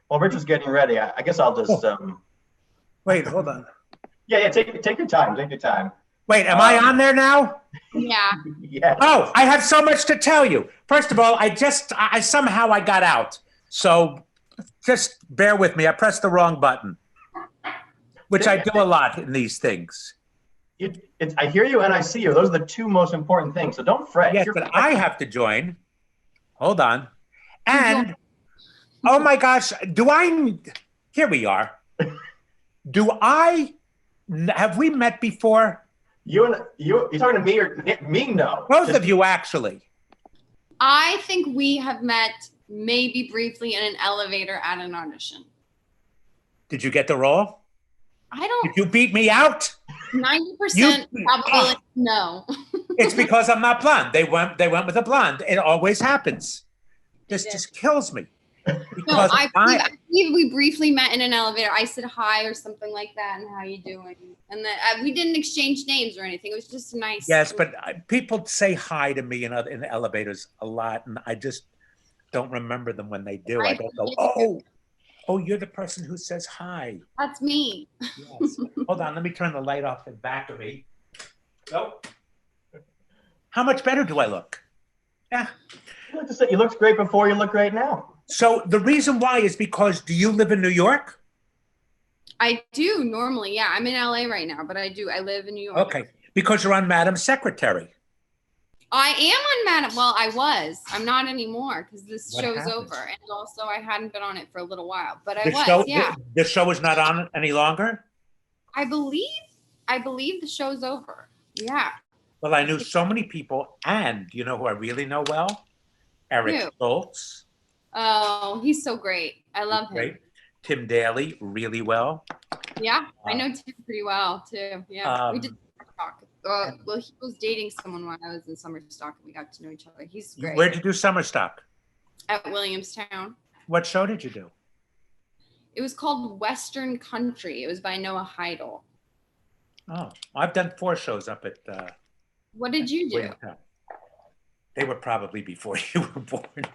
While Richard's getting ready, I guess I'll just Oh, wait, hold on. yeah, take your time, take your time. Wait, am I on there now? Yeah. Yes. Oh, I have so much to tell you. First of all, I somehow I got out. So just bear with me. I pressed the wrong button, which I do a lot in these things. I hear you and I see you. Those are the two most important things. So don't fret. Yes, You're but I fine. have to join. Hold on. And oh my gosh, here we are. Have we met before? You talking to me or me? No. Both of you, actually. I think we have met maybe briefly in an elevator at an audition. Did you get the role? I don't. Did you beat me out? 90% probably no. It's because I'm not blonde. They went with a blonde. It always happens. This just kills me. No, I believe we briefly met in an elevator. I said hi or something like that, and how you doing? And then we didn't exchange names or anything. It was just nice. Yes, but people say hi to me in elevators a lot, and I just don't remember them when they do. I don't go, oh, you're the person who says hi. That's me. Yes. Hold on, let me turn the light off in back of me. Nope. How much better do I look? Yeah. You looked great before, you look great now. So the reason why is because, do you live in New York? I do normally, yeah. I'm in LA right now, but I live in New York. Okay, because you're on Madam Secretary. I am on Madam. Well, I was. I'm not anymore because this show's over, and also I hadn't been on it for a little while. But yeah. The show is not on any longer. I believe the show's over. Yeah. Well, I knew so many people, and you know who I really know well? Eric Stoltz. Oh, he's so great. I love him. Great. Tim Daly, really well. Yeah, I know Tim pretty well too. Yeah, we did talk. Well, he was dating someone when I was in summer stock, and we got to know each other. He's great. Where'd you do summer stock? At Williamstown. What show did you do? It was called Western Country. It was by Noah Heidel. Oh, I've done 4 shows up at. What did you do? They were probably before you were born.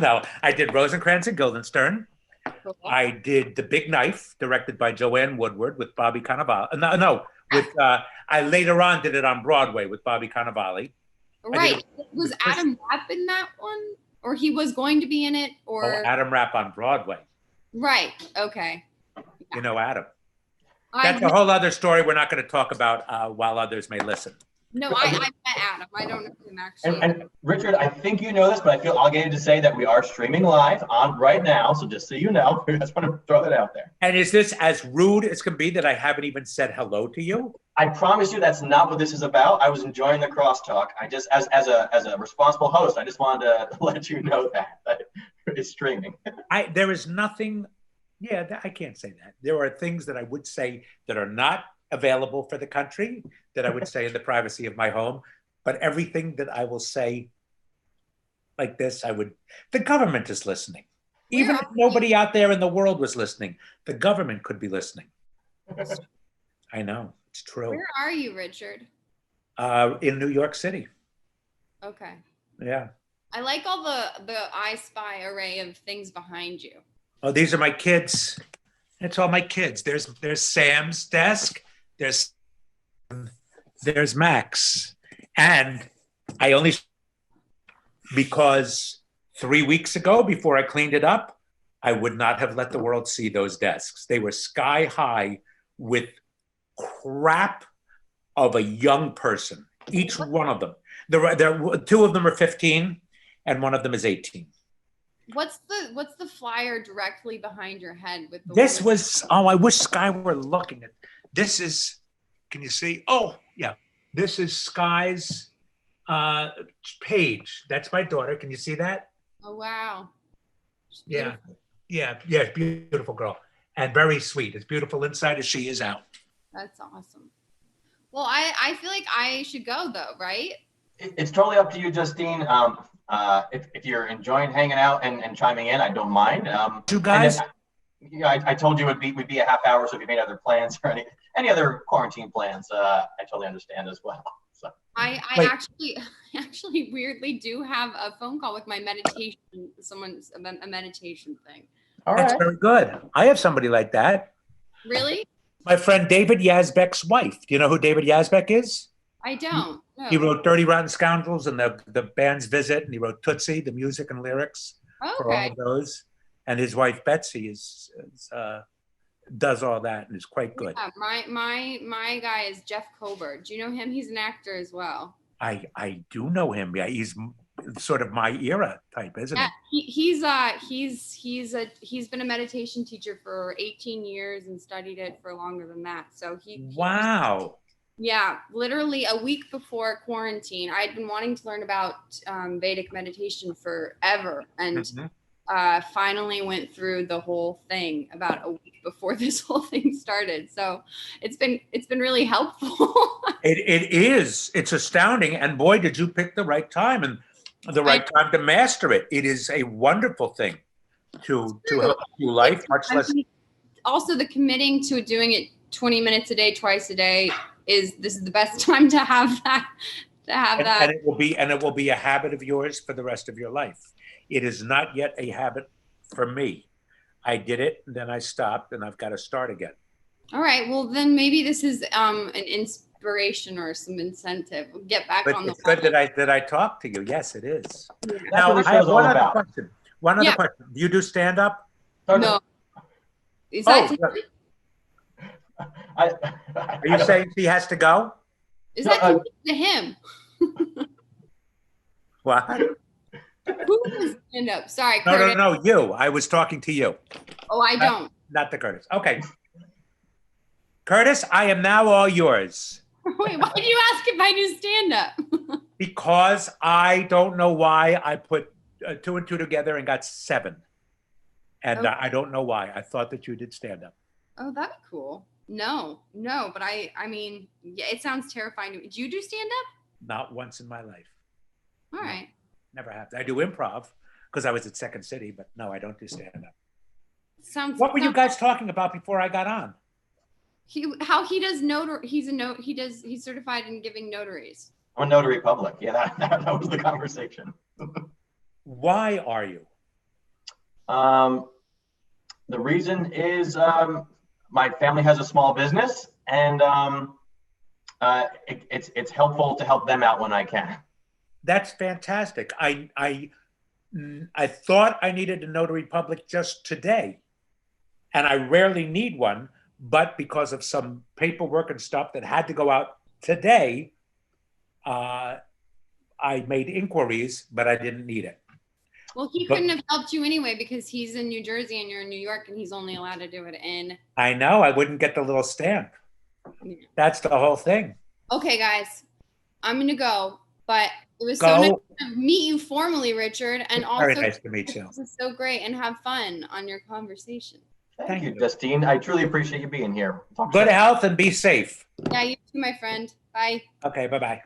No, I did Rosencrantz and Guildenstern. Cool. I did The Big Knife, directed by Joanne Woodward with Bobby Cannavale. I later on did it on Broadway with Bobby Cannavale. Right. Was Adam Rapp in that one? Or he was going to be in it? Or Adam Rapp on Broadway. Right. Okay. Yeah. You know Adam. That's a whole other story we're not going to talk about while others may listen. No, I met Adam. I don't know him actually. And Richard, I think you know this, but I feel obligated to say that we are streaming live on right now. So just so you know, I just want to throw that out there. And is this as rude as can be that I haven't even said hello to you? I promise you that's not what this is about. I was enjoying the crosstalk. I just, as a responsible host, I just wanted to let you know that it's streaming. There is nothing. Yeah, I can't say that. There are things that I would say that are not available for the country that I would say in the privacy of my home, but everything that I will say like this, the government is listening. Even if nobody out there in the world was listening, the government could be listening. I know, it's true. Where are you, Richard? In New York City. Okay. Yeah. I like all the I Spy array of things behind you. Oh, these are my kids. It's all my kids. There's Sam's desk. There's Max. And I only, because 3 weeks ago, before I cleaned it up, I would not have let the world see those desks. They were sky high with crap of a young person, each one of them. There 2 of them are 15 and one of them is 18. What's the flyer directly behind your head with the this was I wish Sky were looking at this. Is, can you see? Oh yeah, this is Sky's page. That's my daughter. Can you see that? Oh wow. Yeah, beautiful girl and very sweet. As beautiful inside as she is out. That's awesome. Well, I feel like I should go though, right? It's totally up to you, Justine. If you're enjoying hanging out and chiming in, I don't mind. You guys? I told you we'd be a half hour, so if you made other plans or any other quarantine plans, I totally understand as well. So. I actually weirdly do have a phone call with my meditation, a meditation thing. All That's right. very good. I have somebody like that. Really? My friend David Yazbek's wife. Do you know who David Yazbek is? I don't. No. He wrote Dirty Rotten Scoundrels and the band's Visit, and he wrote Tootsie, the music and lyrics for all Okay. of those. And his wife Betsy does all that and is quite good. Yeah, my guy is Jeff Kober. Do you know him? He's an actor as well. I do know him. Yeah, he's sort of my era type, isn't he? He's been a meditation teacher for 18 years and studied it for longer than that. So Wow. Yeah, literally a week before quarantine, I'd been wanting to learn about Vedic meditation forever, and finally went through the whole thing about a week before this whole thing started. So it's been really helpful. It is. It's astounding. And boy, did you pick the right time and the right time to master it. It is a wonderful thing to help you life, much less. Also, the committing to doing it 20 minutes a day, twice a day this is the best time to have that. And it will be a habit of yours for the rest of your life. It is not yet a habit for me. I did it, and then I stopped, and I've got to start again. All right. Well, then maybe this is an inspiration or some incentive. We'll get back on the. It's good that I talked to you. Yes, it is. Yeah. Now I have one other question. One other question. Do you do stand up? No. Is that? Are you saying she has to go? Is that to him? What? Who does stand up? Sorry, Curtis. No, you. I was talking to you. Oh, I don't. Not the Curtis. Okay. Curtis, I am now all yours. Wait, why did you ask if I do stand up? Because I don't know why I put 2 and 2 together and got 7. And I don't know why. I thought that you did stand up. Oh, that'd be cool. No, but I mean, yeah, it sounds terrifying to me. Do you do stand up? Not once in my life. All right. Never have. I do improv because I was at Second City, but no, I don't do stand up. What were you guys talking about before I got on? He's certified in giving notaries. I'm a notary public. Yeah, that was the conversation. Why are you? The reason is my family has a small business, and it's helpful to help them out when I can. That's fantastic. I thought I needed a notary public just today, and I rarely need one, but because of some paperwork and stuff that had to go out today, I made inquiries, but I didn't need it. Well, he couldn't have helped you anyway because he's in New Jersey and you're in New York, and he's only allowed to do it in. I know. I wouldn't get the little stamp. Yeah. That's the whole thing. Okay, guys, I'm gonna go, but it was so nice to meet you formally, Richard, and also very nice to meet you. This is so great, and have fun on your conversation. Thank you, Justine. I truly appreciate you being here. Good health and be safe. Yeah, you too, my friend. Bye. Okay, bye-bye.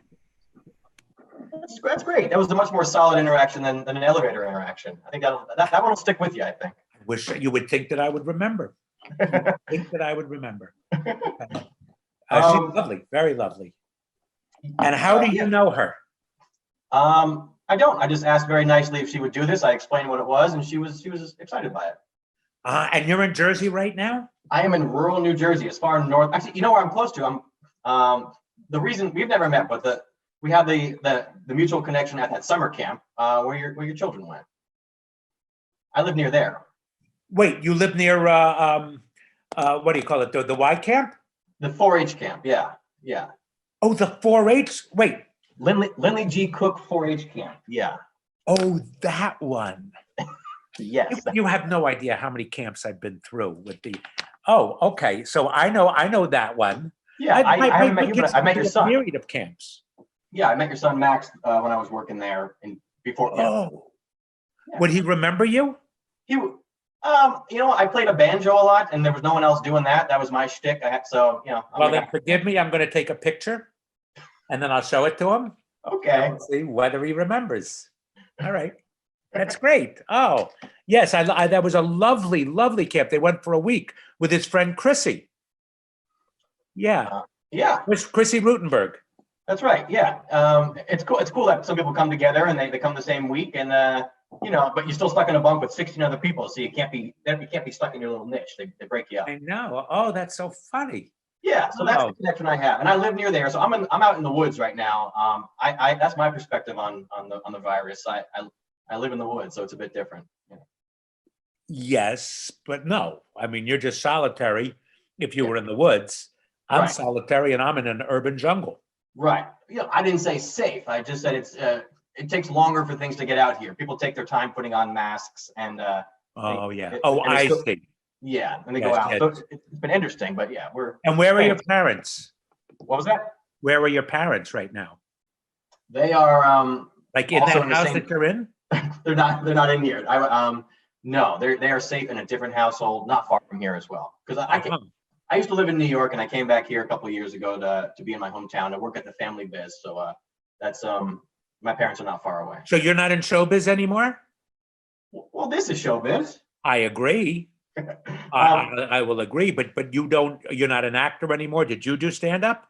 That's great. That was a much more solid interaction than an elevator interaction. I think that one will stick with you, I think. I wish you would think that I would remember. She's lovely, very lovely. And how do you know her? I don't. I just asked very nicely if she would do this. I explained what it was, and she was excited by it. And you're in Jersey right now? I am in rural New Jersey, as far north. Actually, you know where I'm close to? I'm. The reason we've never met, but we have the mutual connection at that summer camp where your children went. I live near there. Wait, you live near what do you call it? The Y camp? The 4-H camp. Yeah. Oh, the 4-H. Wait. Lindley G. Cook 4-H camp. Yeah. Oh, that one. Yes. You have no idea how many camps I've been through with the. Oh, okay. So I know that one. Yeah, I haven't met you, but I met your son. Myriad of camps. Yeah, I met your son Max when I was working there before camp. Oh. Yeah. Would he remember you? I played a banjo a lot, and there was no one else doing that. That was my shtick. Well, then forgive me. I'm going to take a picture, and then I'll show it to him. Okay. We'll see whether he remembers. All right. That's great. Oh, yes. I that was a lovely, lovely camp. They went for a week with his friend Chrissy. Yeah. Yeah. Chrissy Rutenberg. That's right. Yeah. It's cool. It's cool that some people come together and they come the same week and, but you're still stuck in a bunk with 16 other people. So you can't be stuck in your little niche. They break you up. I know. Oh, that's so funny. Yeah. So that's Wow. the connection I have. And I live near there. So I'm out in the woods right now. That's my perspective on the virus. I live in the woods, so it's a bit different. Yeah. Yes, but no. I mean, you're just solitary if you were in the woods. I'm Right. solitary and I'm in an urban jungle. Right. I didn't say safe. I just said it takes longer for things to get out here. People take their time putting on masks and Oh, yeah. and I still, see. yeah, and they go Yes, out. yes. So it's been interesting, but yeah, And where are your parents? What was that? Where are your parents right now? They are Like in also that in the house same, that you're in? they're not in here. No, they are safe in a different household, not far from here as well. Because I used to live in New York and I came back here a couple of years ago to be in my hometown and work at the family biz. So that's my parents are not far away. So you're not in showbiz anymore? Well, this is showbiz. I agree. I will agree, but you're not an actor anymore. Did you do stand up?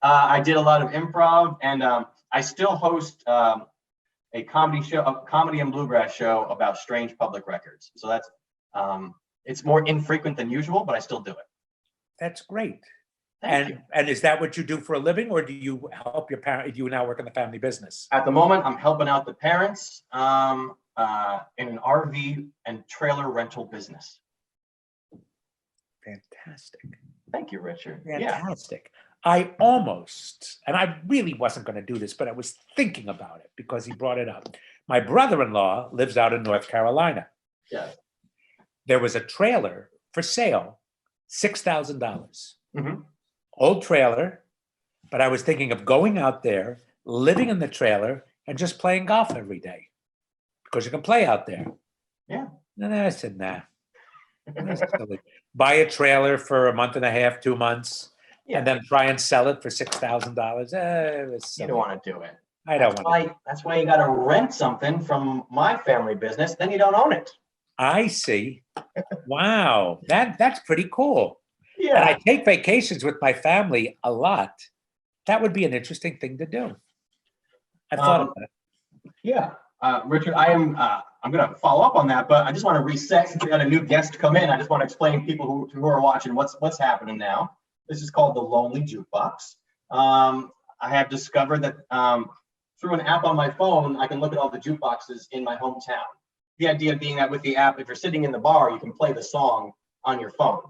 I did a lot of improv and I still host a comedy and bluegrass show about strange public records. So that's it's more infrequent than usual, but I still do it. That's great. Thank you. And is that what you do for a living, or do you help your parents? Do you now work in the family business? At the moment, I'm helping out the parents in an RV and trailer rental business. Fantastic. Thank you, Richard. Fantastic. Yeah. I almost, and I really wasn't going to do this, but I was thinking about it because he brought it up. My brother-in-law lives out in North Carolina. Yeah. There was a trailer for sale, $6,000. Mm-hmm. Old trailer, but I was thinking of going out there, living in the trailer, and just playing golf every day because you can play out there. Yeah. And I said, nah. Buy a trailer for a month and a half, 2 months, and then try and sell it for $6,000. You don't want to do it. I don't want to. That's why you got to rent something from my family business. Then you don't own it. I see. Wow, that's pretty cool. Yeah. And I take vacations with my family a lot. That would be an interesting thing to do. I've thought about it. Yeah, Richard, I'm going to follow up on that, but I just want to reset since we had a new guest come in. I just want to explain to people who are watching what's happening now. This is called the Lonely Jukebox. I have discovered that through an app on my phone, I can look at all the jukeboxes in my hometown. The idea being that with the app, if you're sitting in the bar, you can play the song on your phone.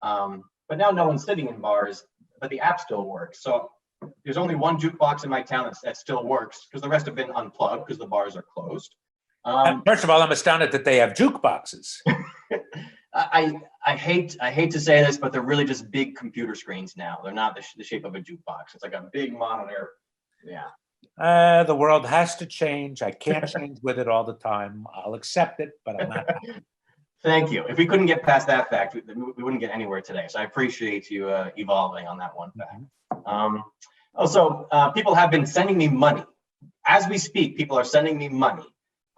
But now no one's sitting in bars, but the app still works. So there's only one jukebox in my town that still works because the rest have been unplugged because the bars are closed. First of all, I'm astounded that they have jukeboxes. I hate to say this, but they're really just big computer screens now. They're not the shape of a jukebox. It's like a big monitor. Yeah. The world has to change. I can't change with it all the time. I'll accept it, but I'm not happy. Thank you. If we couldn't get past that fact, we wouldn't get anywhere today. So I appreciate you evolving on that one fact. Also, people have been sending me money. As we speak, people are sending me money.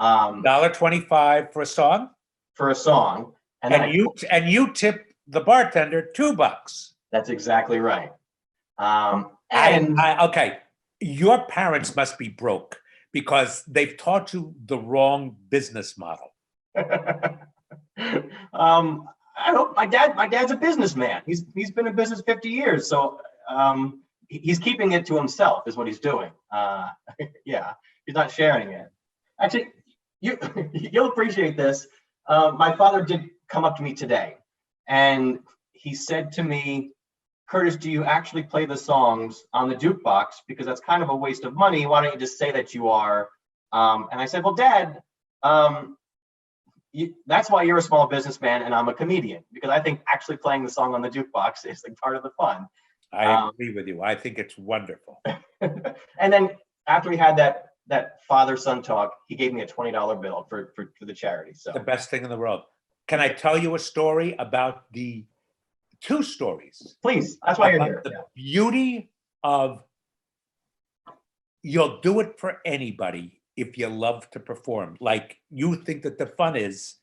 $1.25 for a song? For a song. And you tip the bartender $2. That's exactly right. Okay, your parents must be broke because they've taught you the wrong business model. I hope my dad's a businessman. He's been in business 50 years. So he's keeping it to himself is what he's doing. Yeah, he's not sharing it. Actually, you'll appreciate this. My father did come up to me today and he said to me, Curtis, do you actually play the songs on the jukebox? Because that's kind of a waste of money. Why don't you just say that you are? And I said, well, Dad, that's why you're a small businessman and I'm a comedian, because I think actually playing the song on the jukebox is like part of the fun. I agree with you. I think it's wonderful. And then after we had that father-son talk, he gave me a $20 bill for the charity. So the best thing in the world. Can I tell you a story about two stories? Please, that's why you're here. The beauty of you'll do it for anybody if you love to perform. Like you think that the fun is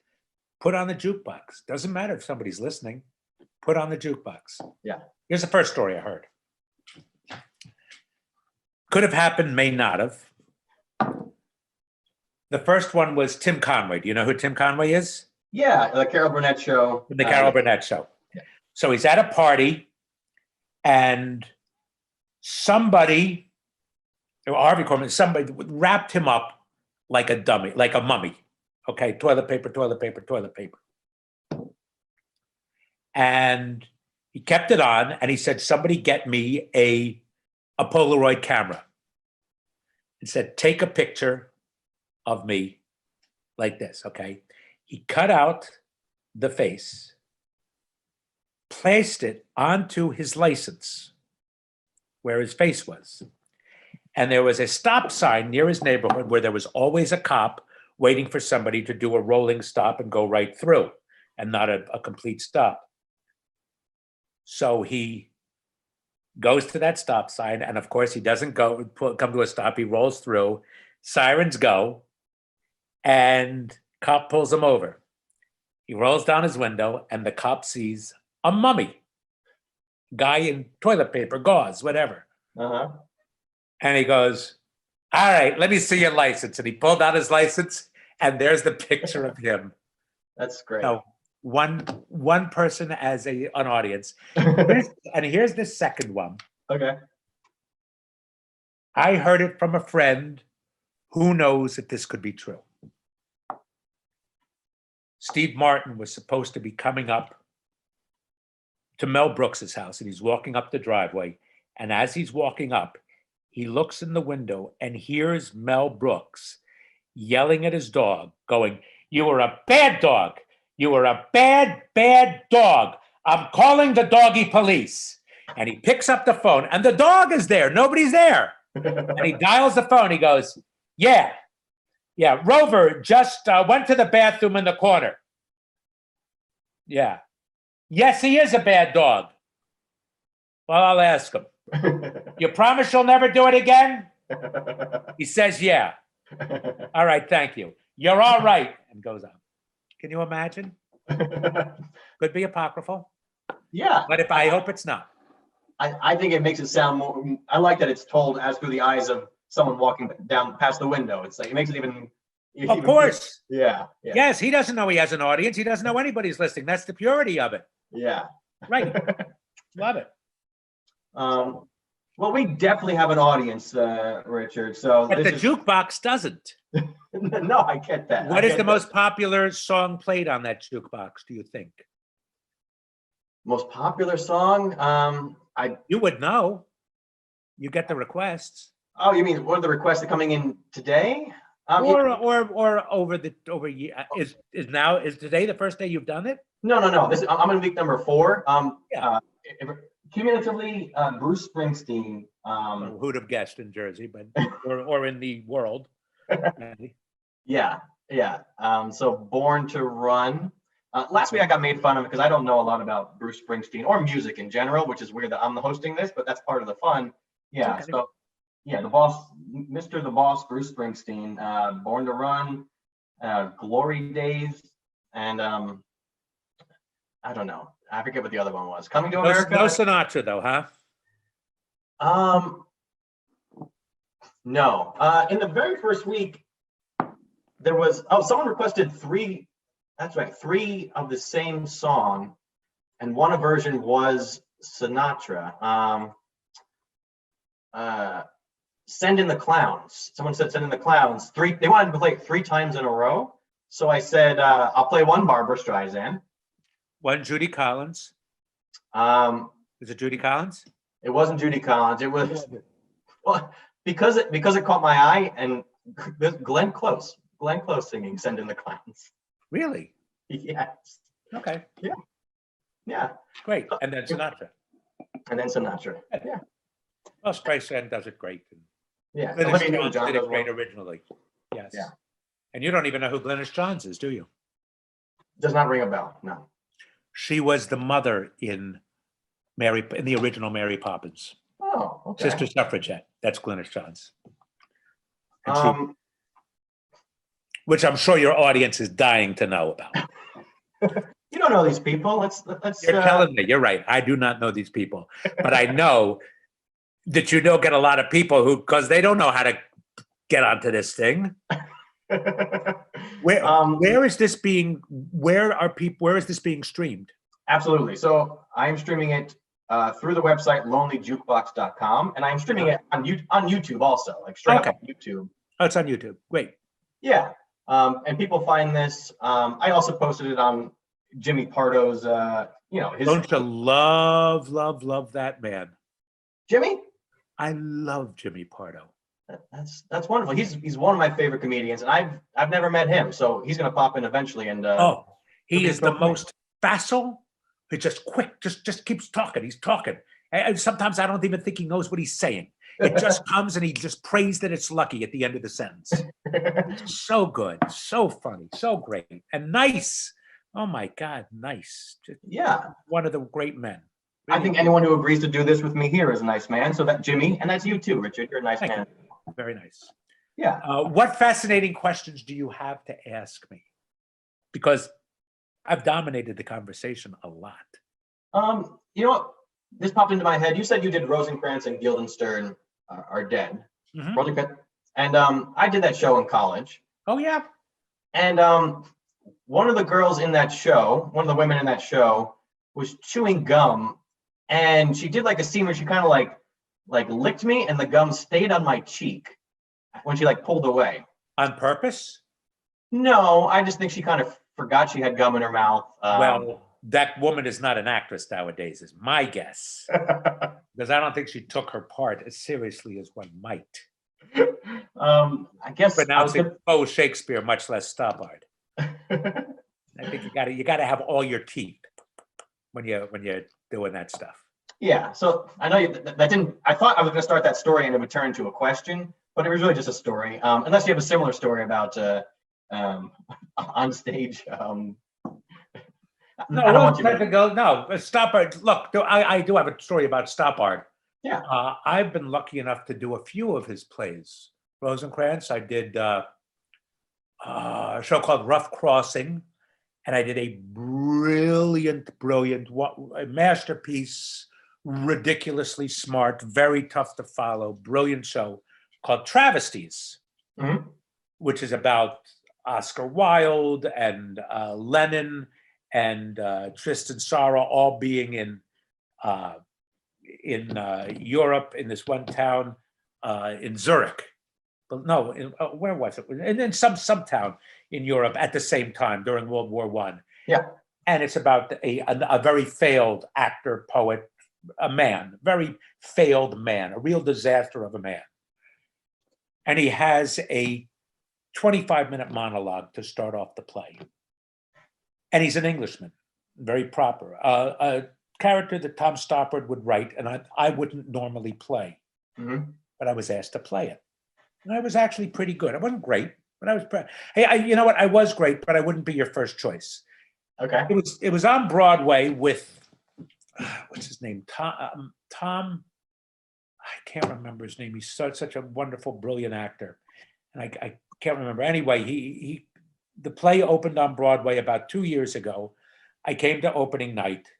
put on the jukebox. Doesn't matter if somebody's listening. Put on the jukebox. Yeah. Here's the first story I heard. Could have happened, may not have. The first one was Tim Conway. Do you know who Tim Conway is? Yeah, the Carol Burnett show. The Carol Burnett show. Yeah. So he's at a party, and somebody, or Harvey Korman, somebody wrapped him up like a dummy, like a mummy. Okay, toilet paper, toilet paper, toilet paper. And he kept it on, and he said, somebody get me a Polaroid camera. He said, take a picture of me like this, okay? He cut out the face, placed it onto his license where his face was. And there was a stop sign near his neighborhood where there was always a cop waiting for somebody to do a rolling stop and go right through and not a complete stop. So he goes to that stop sign, and of course he doesn't come to a stop. He rolls through, sirens go, and cop pulls him over. He rolls down his window, and the cop sees a mummy, guy in toilet paper, gauze, whatever. Uh-huh. And he goes, all right, let me see your license. And he pulled out his license, and there's the picture of him. That's great. So one person as an audience. And here's the second one. Okay. I heard it from a friend who knows that this could be true. Steve Martin was supposed to be coming up to Mel Brooks's house, and he's walking up the driveway. And as he's walking up, he looks in the window and hears Mel Brooks yelling at his dog, going, "You were a bad dog. You were a bad, bad dog. I'm calling the doggy police." And he picks up the phone, and the dog is there. Nobody's there. And he dials the phone. He goes, yeah, Rover just went to the bathroom in the corner. Yeah. Yes, he is a bad dog. Well, I'll ask him. You promise you'll never do it again? He says, yeah. All right, thank you. You're all right. And goes on. Can you imagine? Could be apocryphal. Yeah. But I hope it's not. I think it makes it sound more, I like that it's told as through the eyes of someone walking down past the window. It's like, it makes it even. Of course. Yeah. Yes, he doesn't know he has an audience. He doesn't know anybody's listening. That's the purity of it. Yeah. Right. Love it. Well, we definitely have an audience, Richard. So But the jukebox doesn't. No, I get that. What is the most popular song played on that jukebox, do you think? Most popular song? You would know. You get the requests. Oh, you mean what are the requests that are coming in today? Or over is today the first day you've done it? No. I'm in week number 4. Yeah. Cumulatively, Bruce Springsteen. Who'd have guessed in Jersey, but or in the world. Yeah. So Born to Run. Last week I got made fun of because I don't know a lot about Bruce Springsteen or music in general, which is weird that I'm hosting this, but that's part of the fun. Yeah. Okay. So yeah, the boss, Mr. the Boss, Bruce Springsteen, Born to Run, Glory Days, and I don't know. I forget what the other one was. Coming to America. No Sinatra though, huh? No. In the very first week, there was someone requested 3. That's right, 3 of the same song, and one version was Sinatra. Send in the Clowns. Someone said Send in the Clowns. 3. They wanted to play it 3 times in a row. So I said I'll play one Barbra Streisand. One Judy Collins. Is it Judy Collins? It wasn't Judy Collins. It was because it caught my eye, and Glenn Close singing Send in the Clowns. Really? Yes. Okay. Yeah. Great. And then Sinatra. Yeah. Well, Streisand does it great. Yeah. Glynis Johns did it great originally. Yes. Yeah. And you don't even know who Glynis Johns is, do you? Does not ring a bell. No. She was the mother in the original Mary Poppins. Oh, okay. Sister Suffragette. That's Glynis Johns. Which I'm sure your audience is dying to know about. You don't know these people. Let's. You're telling me. You're right. I do not know these people, but I know that you know get a lot of people who, because they don't know how to get onto this thing. Where is this being? Where is this being streamed? Absolutely. So I'm streaming it through the website lonelyjukebox.com, and I'm streaming it on YouTube also, like straight up on YouTube. Oh, it's on YouTube. Great. Yeah. And people find this. I also posted it on Jimmy Pardo's. His. Don't you love that man? Jimmy? I love Jimmy Pardo. That's wonderful. He's one of my favorite comedians, and I've never met him, so he's gonna pop in eventually. And he is the most facile. He's just quick. Just keeps talking. He's talking, and sometimes I don't even think he knows what he's saying. It just comes, and he just prays that it's lucky at the end of the sentence. So good, so funny, so great, and nice. Oh my God, nice. Just one of the great men. Really. I think anyone who agrees to do this with me here is a nice man. So that Jimmy, and that's you too, Richard. You're a nice man. You. Very nice. Yeah. What fascinating questions do you have to ask me? Because I've dominated the conversation a lot. You know what? This popped into my head. You said you did Rosencrantz and Guildenstern Are Dead. Mm-hmm. And I did that show in college. Oh yeah. And one of the girls in that show, one of the women in that show, was chewing gum, and she did like a scene where she kind of like licked me, and the gum stayed on my cheek when she like pulled away. On purpose? No, I just think she kind of forgot she had gum in her mouth. Well, that woman is not an actress nowadays, is my guess. Because I don't think she took her part as seriously as one might. I guess pronouncing Shakespeare, much less Stoppard. I think you gotta have all your teeth when you're doing that stuff. Yeah. So I know that didn't. I thought I was going to start that story and it would turn into a question, but it was really just a story. Unless you have a similar story about on stage. No, Stoppard. Look, I do have a story about Stoppard. Yeah. I've been lucky enough to do a few of his plays. Rosencrantz, I did a show called Rough Crossing, and I did a brilliant masterpiece, ridiculously smart, very tough to follow, brilliant show called Travesties, which is about Oscar Wilde and Lenin and Tristan Tzara all being in Europe, in this one town in Zurich. But no, where was it? And in some town in Europe at the same time during World War I. Yeah. And it's about a very failed actor, poet, a man, very failed man, a real disaster of a man. And he has a 25-minute monologue to start off the play. And he's an Englishman, very proper. A character that Tom Stoppard would write, and I wouldn't normally play. But I was asked to play it. And I was actually pretty good. I wasn't great, but I was you know what? I was great, but I wouldn't be your first choice. Okay. It was on Broadway with what's his name? Tom. I can't remember his name. He's such a wonderful, brilliant actor, and I can't remember. Anyway, the play opened on Broadway about 2 years ago. I came to opening night.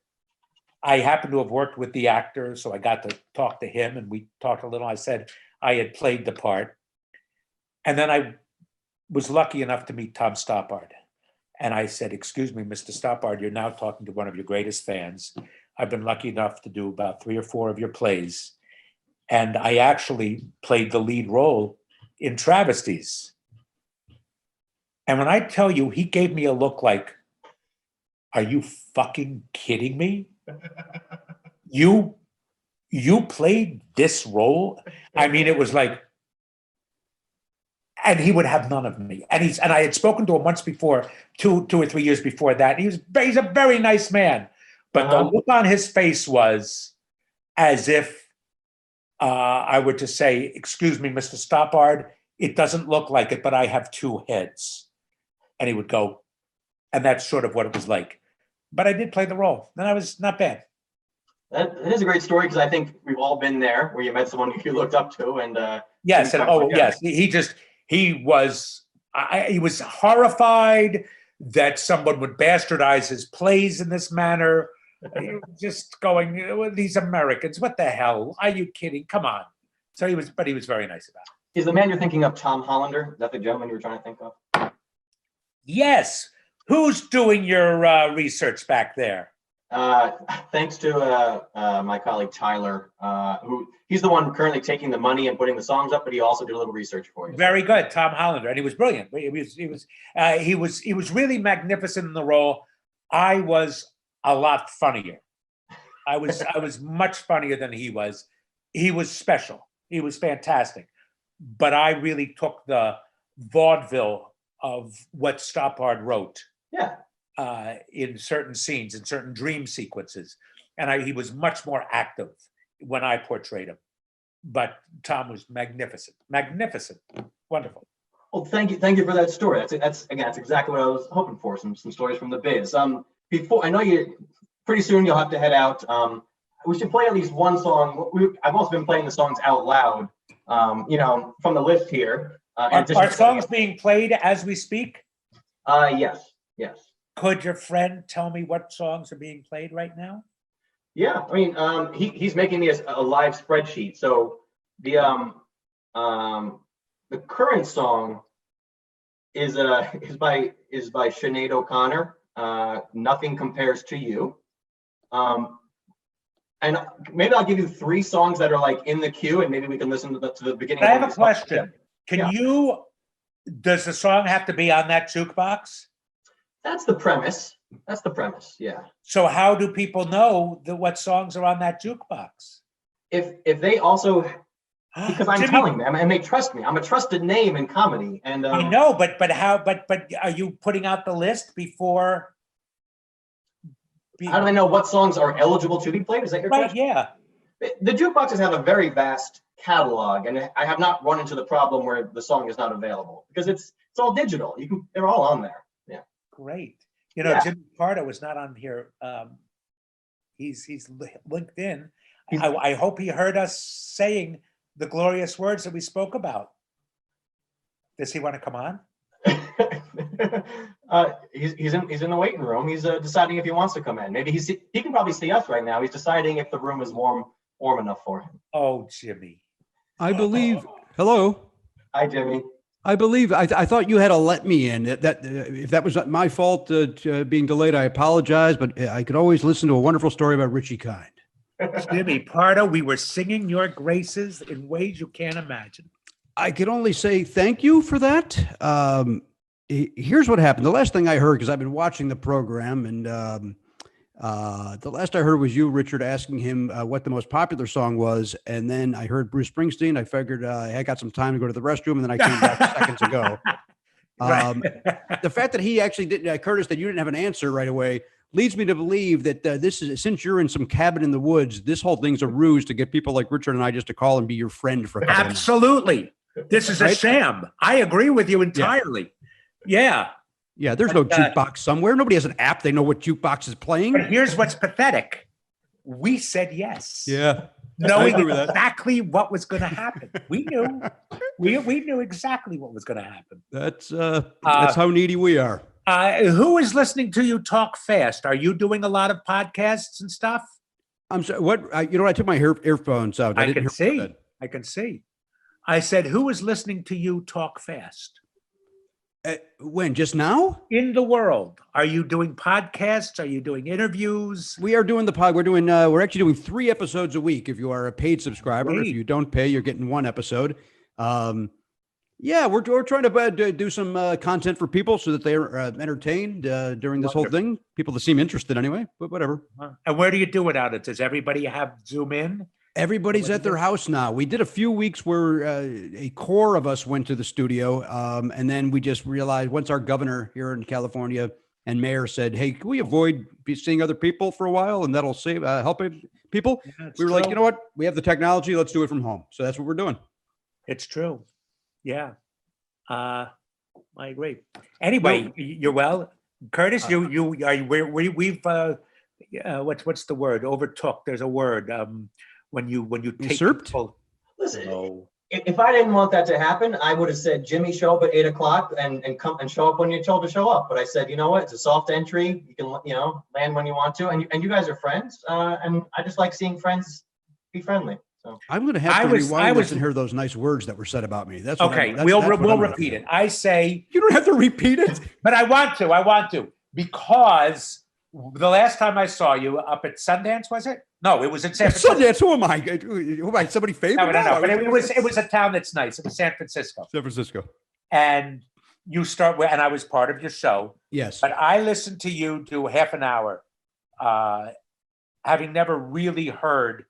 I happened to have worked with the actor, so I got to talk to him, and we talked a little. I said I had played the part. And then I was lucky enough to meet Tom Stoppard. And I said, "Excuse me, Mr. Stoppard, you're now talking to one of your greatest fans. I've been lucky enough to do about 3 or 4 of your plays. And I actually played the lead role in Travesties." And when I tell you, he gave me a look like, "Are you fucking kidding me? You played this role?" I mean, it was like, and he would have none of me. And I had spoken to him once before, 2 or 3 years before that. He's a very nice man. But the look on his face was as if I were to say, "Excuse me, Mr. Stoppard, it doesn't look like it, but I have 2 heads." And he would go, and that's sort of what it was like. But I did play the role, and I was not bad. That is a great story, because I think we've all been there where you met someone you looked up to, and yes, and yes, he was horrified that someone would bastardize his plays in this manner. Just going, these Americans, what the hell? Are you kidding? Come on. So he was very nice about it. Is the man you're thinking of Tom Hollander? Is that the gentleman you were trying to think of? Yes. Who's doing your research back there? Thanks to my colleague Tyler, who he's the one currently taking the money and putting the songs up, but he also did a little research for you. Very good, Tom Hollander, and he was brilliant. He was really magnificent in the role. I was a lot funnier. I was much funnier than he was. He was special. He was fantastic. But I really took the vaudeville of what Stoppard wrote. Yeah. In certain scenes, in certain dream sequences. And he was much more active when I portrayed him. But Tom was magnificent, wonderful. Well, thank you for that story. That's exactly what I was hoping for, some stories from the biz. Before, I know pretty soon you'll have to head out. We should play at least one song. I've also been playing the songs out loud, from the list here. Are songs being played as we speak? Yes. Could your friend tell me what songs are being played right now? Yeah, I mean, he's making me a live spreadsheet. So the current song is by Sinead O'Connor. Nothing Compares to You. And maybe I'll give you 3 songs that are like in the queue, and maybe we can listen to the beginning. I have a question. Does the song have to be on that jukebox? That's the premise. Yeah. So how do people know what songs are on that jukebox? If they also, because I'm telling them and they trust me. I'm a trusted name in comedy. And I know, but are you putting out the list before? How do they know what songs are eligible to be played? Is that your question? Yeah. The jukeboxes have a very vast catalog, and I have not run into the problem where the song is not available because it's all digital. They're all on there. Yeah. Great. Jimmy Pardo is not on here. He's linked in. I hope he heard us saying the glorious words that we spoke about. Does he want to come on? He's in the waiting room. He's deciding if he wants to come in. Maybe he can probably see us right now. He's deciding if the room is warm enough for him. Oh, Jimmy. I believe. Hello. Hi, Jimmy. I believe I thought you had to let me in. That if that was my fault being delayed, I apologize. But I could always listen to a wonderful story about Richie Kind. Jimmy Pardo, we were singing your graces in ways you can't imagine. I could only say thank you for that. Here's what happened. The last thing I heard, because I've been watching the program, and the last I heard was you, Richard, asking him what the most popular song was. And then I heard Bruce Springsteen. I figured I got some time to go to the restroom, and then I came back seconds ago. The fact that he actually didn't, Curtis, that you didn't have an answer right away leads me to believe that this is, since you're in some cabin in the woods, this whole thing's a ruse to get people like Richard and I just to call and be your friend for a couple Absolutely. This is a sham. I agree with you entirely. Yeah. Yeah, there's no jukebox somewhere. Nobody has an app. They know what jukebox is playing. But here's what's pathetic. We said yes. Yeah. Knowing exactly what was going to happen. We knew. We knew exactly what was going to happen. That's how needy we are. Who is listening to you talk fast? Are you doing a lot of podcasts and stuff? I'm sorry. What? I took my earphones out. I can see. I said, who is listening to you talk fast? When? Just now? In the world. Are you doing podcasts? Are you doing interviews? We are doing the pod. We're actually doing 3 episodes a week. If you are a paid subscriber, If you don't pay, you're getting 1 episode. Yeah, we're trying to do some content for people so that they're entertained during this whole thing. People that seem interested anyway, but whatever. And where do you do it out of? Does everybody have Zoom in? Everybody's at their house now. We did a few weeks where a core of us went to the studio, and then we just realized once our governor here in California and mayor said, "Hey, can we avoid seeing other people for a while, and that'll save help people?" Yeah, we were like, "You know what? We have the technology. Let's do it from home." So that's what we're doing. It's true. Yeah, I agree. Anyway, you're well, Curtis. We've what's the word? Overtook. There's a word. When you take usurped. Listen, If I didn't want that to happen, I would have said, Jimmy, show up at 8 o'clock and come and show up when you're told to show up. But I said, you know what? It's a soft entry. You can, land when you want to. And you guys are friends. And I just like seeing friends be friendly. So I'm going to have to rewind this and hear those nice words that were said about me. That's okay. that's We'll what I'm repeat gonna it. I say you don't have to repeat it, but I want to because the last time I saw you up at Sundance, was it? No, it was in San Francisco. Sundance. Who am I? Who am I? Somebody famous? No, but it was a town that's nice. It was San Francisco. San Francisco. And you start with, and I was part of your show. Yes. But I listened to you do half an hour, having never really heard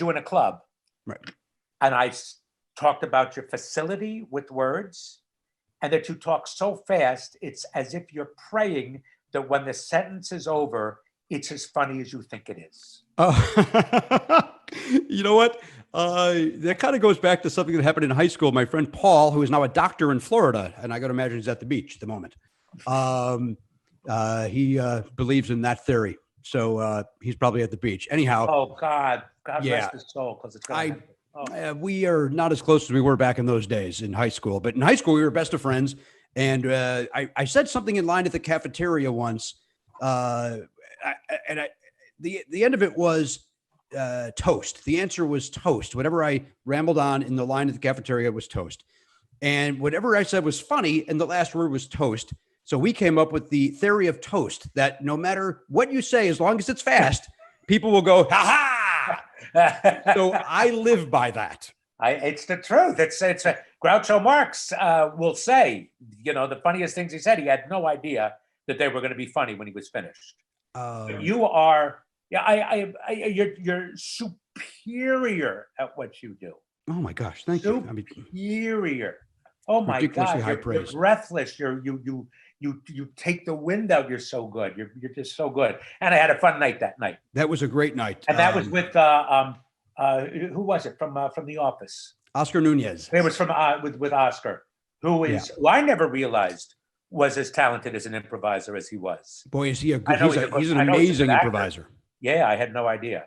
you in a club. Right. And I talked about your facility with words, and that you talk so fast, it's as if you're praying that when the sentence is over, it's as funny as you think it is. You know what? That kind of goes back to something that happened in high school. My friend Paul, who is now a doctor in Florida, and I got to imagine he's at the beach at the moment. He believes in that theory. So he's probably at the beach. Anyhow. Oh, God rest his soul, because it's going to happen. We are not as close as we were back in those days in high school, but in high school we were best of friends. And I said something in line at the cafeteria once, the end of it was toast. The answer was toast. Whatever I rambled on in the line at the cafeteria was toast, and whatever I said was funny, and the last word was toast. So we came up with the theory of toast, that no matter what you say, as long as it's fast, people will go, ha ha. So I live by that. It's the truth. It's Groucho Marx will say, the funniest things he said, he had no idea that they were going to be funny when he was finished. You are, you're superior at what you do. Oh my gosh, thank you. Superior. Oh my God, you're breathless. You take the wind out. You're so good. You're just so good. And I had a fun night that night. That was a great night. And that was with who was it from The Office? Oscar Nunez. It was from with Oscar, who I never realized was as talented as an improviser as he was. Boy, is he he's an amazing improviser. Yeah, I had no idea.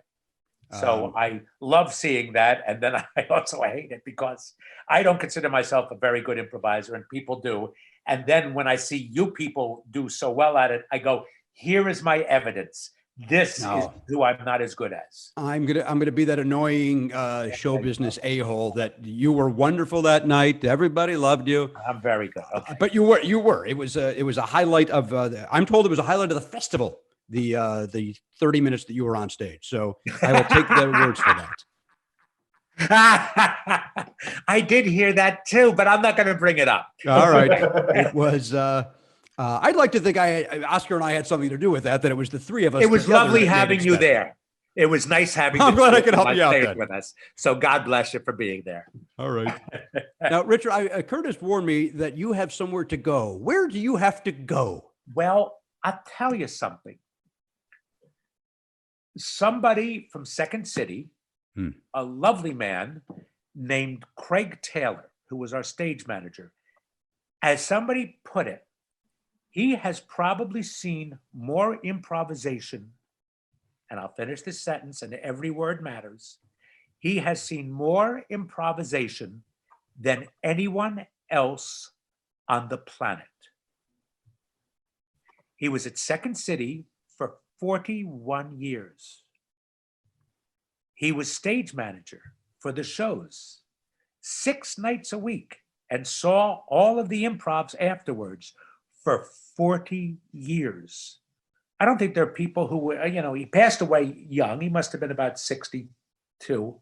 So I love seeing that. And then I also hate it because I don't consider myself a very good improviser, and people do. And then when I see you people do so well at it, I go, here is my evidence. This is who I'm not as good as. I'm gonna be that annoying show business a-hole that you were wonderful that night. Everybody loved you. I'm very good. Okay. But you were. It was a highlight of. I'm told it was a highlight of the festival. The 30 minutes that you were on stage. So I will take their words for that. I did hear that too, but I'm not going to bring it up. All right. It was. I'd like to think Oscar and I had something to do with that. That it was the three of us. It was lovely having you there. It was nice having. I'm glad I could help you out with us. So God bless you for being there. All right. Now, Richard, Curtis warned me that you have somewhere to go. Where do you have to go? Well, I'll tell you something. Somebody from Second City, a lovely man named Craig Taylor, who was our stage manager, as somebody put it, he has probably seen more improvisation, and I'll finish this sentence and every word matters. He has seen more improvisation than anyone else on the planet. He was at Second City for 41 years. He was stage manager for the shows 6 nights a week and saw all of the improvs afterwards for 40 years. I don't think there are people who were, he passed away young. He must have been about 62.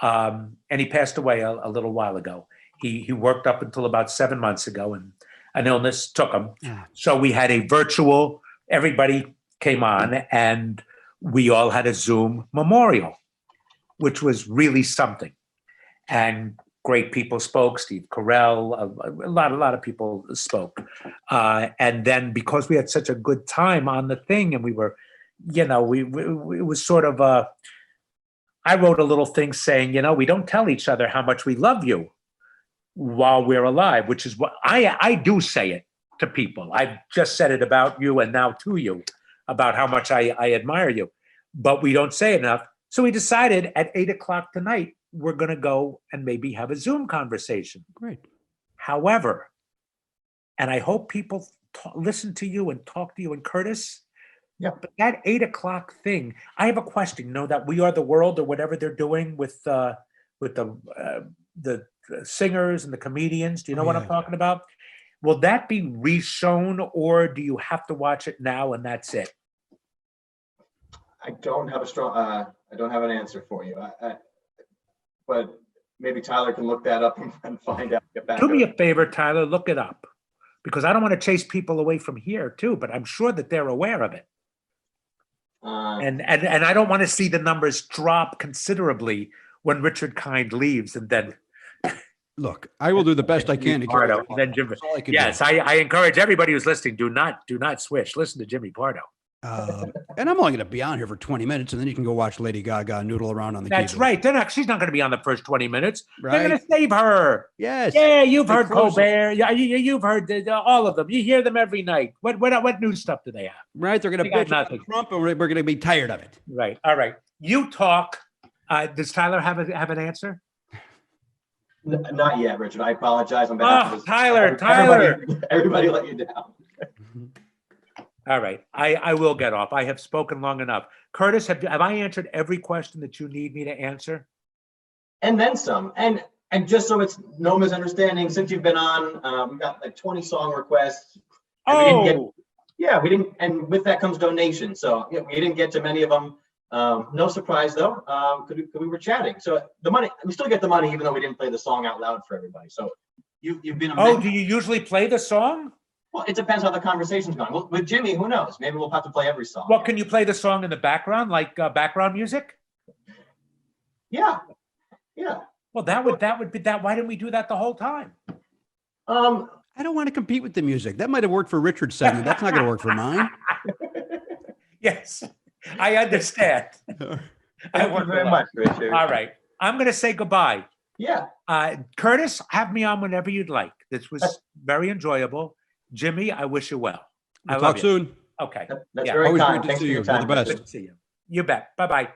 And he passed away a little while ago. He worked up until about 7 months ago, and an illness took him. So we had a virtual, everybody came on, and we all had a Zoom memorial, which was really something. And great people spoke, Steve Carell, a lot of people spoke. And then because we had such a good time on the thing, and we were, it was sort of I wrote a little thing saying, we don't tell each other how much we love you while we're alive, which is what I do say it to people. I've just said it about you and now to you about how much I admire you, but we don't say it enough. So we decided at 8 o'clock tonight we're going to go and maybe have a Zoom conversation. Great. However, and I hope people listen to you and talk to you and Curtis. Yeah. But that 8 o'clock thing, I have a question. You know, that We Are the World or whatever they're doing with the singers and the comedians. Do you know what I'm talking about? Will that be reshown, or do you have to watch it now and that's it? I don't have I don't have an answer for you. But maybe Tyler can look that up and find out. Get back. Do me a favor, Tyler, look it up, because I don't want to chase people away from here too, but I'm sure that they're aware of it. And I don't want to see the numbers drop considerably when Richard Kind leaves, and then Look, I will do the best I can to carry Pardo, on. then Jimmy. That's all I can Yes, do. I encourage everybody who's listening, do not switch. Listen to Jimmy Pardo. And I'm only going to be on here for 20 minutes, and then you can go watch Lady Gaga noodle around on the That's keyboard. right. She's not going to be on the first 20 minutes. They're Right. going to save her. Yes. Yeah, you've They heard close it. Colbert. Yeah, you've heard all of them. You hear them every night. What new stuff do they have? Right. They're going to They got bitch about nothing. Trump, and we're going to be tired of it. Right. All right. You talk. Does Tyler have an answer? Not yet, Richard. I apologize. On behalf of Tyler. Everybody let you down. All right. I will get off. I have spoken long enough. Curtis, have I answered every question that you need me to answer? And then some. And just so it's no misunderstanding, since you've been on, we've got like 20 song requests. And we didn't. And with that comes donations. So yeah, we didn't get to many of them. No surprise though, because we were chatting. So the money, we still get the money, even though we didn't play the song out loud for everybody. So you've been. Do you usually play the song? Well, it depends how the conversation's going. Well, with Jimmy, who knows? Maybe we'll have to play every song. Well, can you play the song in the background, like background music? Yeah. Well, that would be that. Why didn't we do that the whole time? I don't want to compete with the music. That might have worked for Richard's segment. That's not going to work for mine. Yes, I understand. Thank you very much, Richard. All right. I'm going to say goodbye. Yeah. Curtis, have me on whenever you'd like. This was very enjoyable. Jimmy, I wish you well. I We'll love talk you. soon. Okay. That's Yeah. very Always kind. great to Thanks see for you. your You're the time. best. Good to see you. You bet. Bye-bye.